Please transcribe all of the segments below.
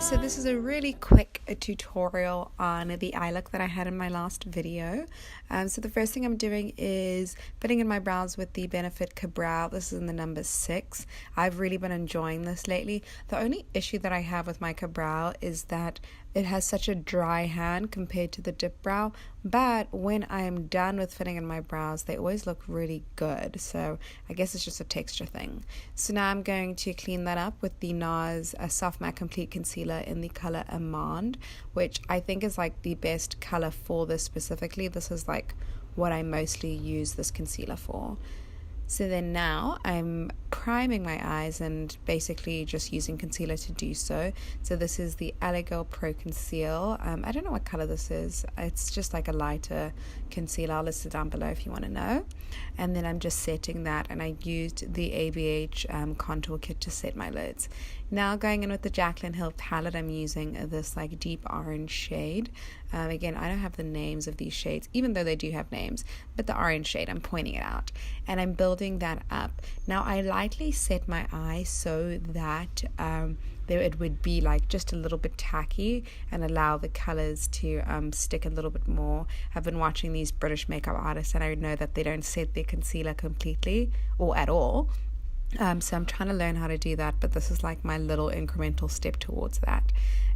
So this is a really quick tutorial on the eye look that I had in my last video. So the first thing I'm doing is putting in my brows with the Benefit Ka-Brow. This is in the number 6. I've really been enjoying this lately. The only issue that I have with my Ka-Brow is that it has such a dry hand compared to the dip brow, but when I am done with filling in my brows, they always look really good. So I guess it's just a texture thing. So now I'm going to clean that up with the NARS Soft Matte Complete Concealer in the color Amande, which I think is like the best color for this specifically. This is like what I mostly use this concealer for. So then now I'm priming my eyes and basically just using concealer to do so. So this is the LA Girl Pro Conceal. I don't know what color this is. It's just like a lighter concealer. I'll list it down below if you want to know. And then I'm just setting that, and I used the ABH contour kit to set my lids. Now going in with the Jaclyn Hill palette, I'm using this like deep orange shade. Again, I don't have the names of these shades, even though they do have names, but the orange shade, I'm pointing it out. And I'm building that up. Now I lightly set my eye so that it would be like just a little bit tacky and allow the colors to stick a little bit more. I've been watching these British makeup artists, and I know that they don't set their concealer completely or at all. So I'm trying to learn how to do that, but this is like my little incremental step towards that.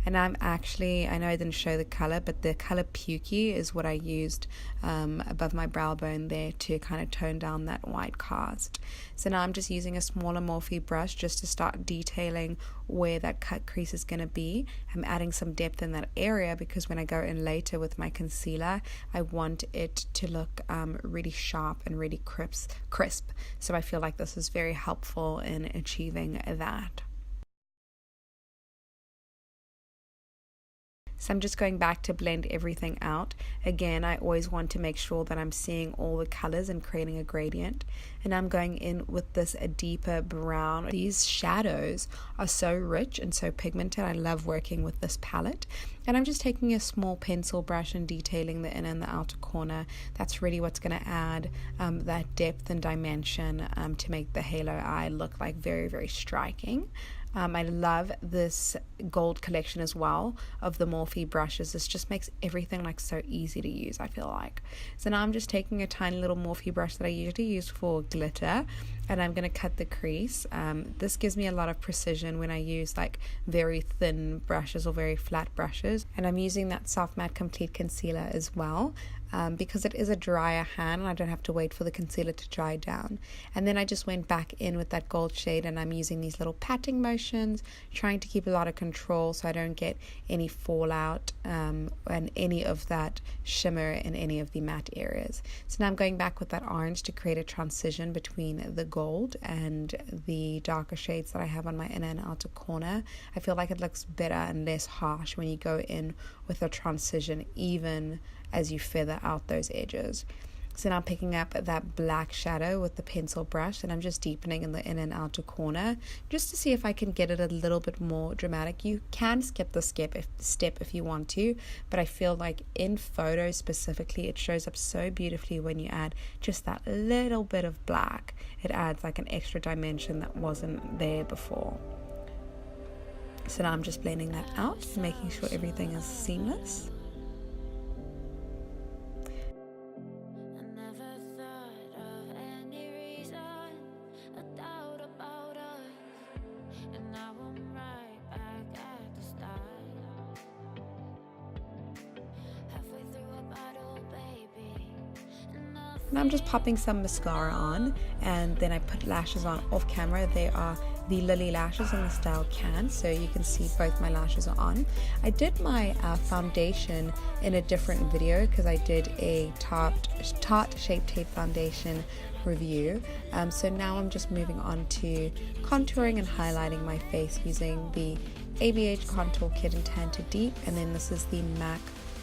And I'm actually, I know I didn't show the color, but the color Pukey is what I used above my brow bone there to kind of tone down that white cast. So now I'm just using a smaller Morphe brush just to start detailing where that cut crease is going to be. I'm adding some depth in that area because when I go in later with my concealer, I want it to look really sharp and really crisp. So I feel like this is very helpful in achieving that. So I'm just going back to blend everything out. Again, I always want to make sure that I'm seeing all the colors and creating a gradient. And I'm going in with this deeper brown. These shadows are so rich and so pigmented. I love working with this palette. And I'm just taking a small pencil brush and detailing the inner and the outer corner. That's really what's going to add that depth and dimension to make the halo eye look like very, very striking. I love this gold collection as well of the Morphe brushes. This just makes everything like so easy to use, I feel like. So now I'm just taking a tiny little Morphe brush that I usually use for glitter, and I'm going to cut the crease. This gives me a lot of precision when I use like very thin brushes or very flat brushes. And I'm using that Soft Matte Complete Concealer as well. Because it is a drier hand and I don't have to wait for the concealer to dry down. And then I just went back in with that gold shade, and I'm using these little patting motions, trying to keep a lot of control so I don't get any fallout and any of that shimmer in any of the matte areas. So now I'm going back with that orange to create a transition between the gold and the darker shades that I have on my inner and outer corner. I feel like it looks better and less harsh when you go in with a transition, even as you feather out those edges. So now I'm picking up that black shadow with the pencil brush, and I'm just deepening in the inner and outer corner just to see if I can get it a little bit more dramatic. You can skip the step if you want to, but I feel like in photos specifically it shows up so beautifully when you add just that little bit of black. It adds like an extra dimension that wasn't there before. So now I'm just blending that out, making sure everything is seamless. And I'm just popping some mascara on, and then I put lashes on off camera. They are the Lily lashes in the style Can, so you can see both my lashes are on. I did my foundation in a different video because I did a Tarte Shape Tape foundation review. So now I'm just moving on to contouring and highlighting my face using the ABH Contour Kit in Tan to Deep, and then this is the MAC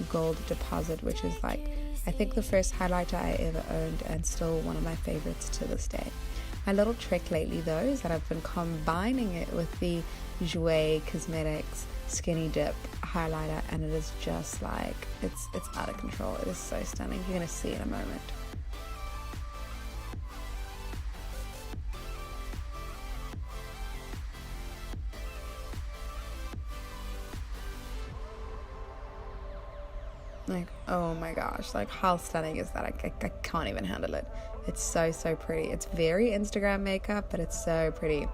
Gold Deposit, which is like I think the first highlighter I ever owned and still one of my favorites to this day. My little trick lately though is that I've been combining it with the Jouer Cosmetics Skinny Dip highlighter, and it is just like, it's out of control. It is so stunning. You're gonna see in a moment. Like, oh my gosh, like how stunning is that? I can't even handle it. It's so pretty. It's very Instagram makeup, but it's so pretty.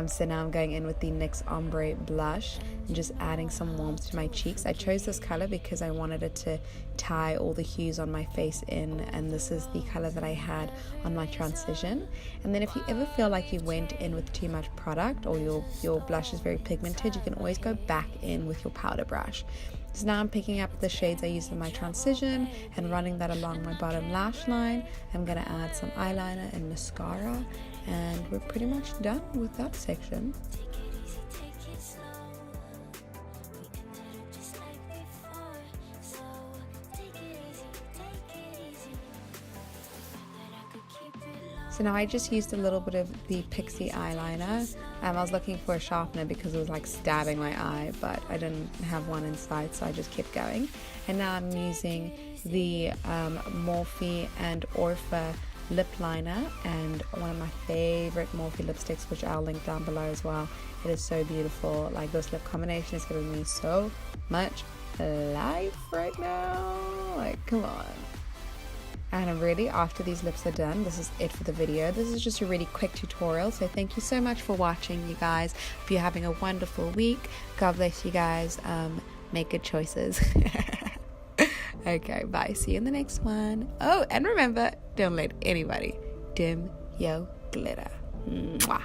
So now I'm going in with the NYX Ombre blush and just adding some warmth to my cheeks. I chose this color because I wanted it to tie all the hues on my face in, and this is the color that I had on my transition. And then if you ever feel like you went in with too much product, or your blush is very pigmented, you can always go back in with your powder brush. So now I'm picking up the shades I used in my transition and running that along my bottom lash line. I'm going to add some eyeliner and mascara, and we're pretty much done with that section. So now I just used a little bit of the Pixie eyeliner. I was looking for a sharpener because it was like stabbing my eye, but I didn't have one in sight, so I just kept going. And now I'm using the Morphe and Orpha lip liner, and one of my favorite Morphe lipsticks, which I'll link down below as well. It is so beautiful. Like, this lip combination is giving me so much life right now. Like, come on. And really, after these lips are done, this is it for the video. This is just a really quick tutorial, so thank you so much for watching, you guys. Hope you're having a wonderful week. God bless you guys. Make good choices. Okay, bye. See you in the next one. Oh, and remember, don't let anybody dim your glitter. Mwah.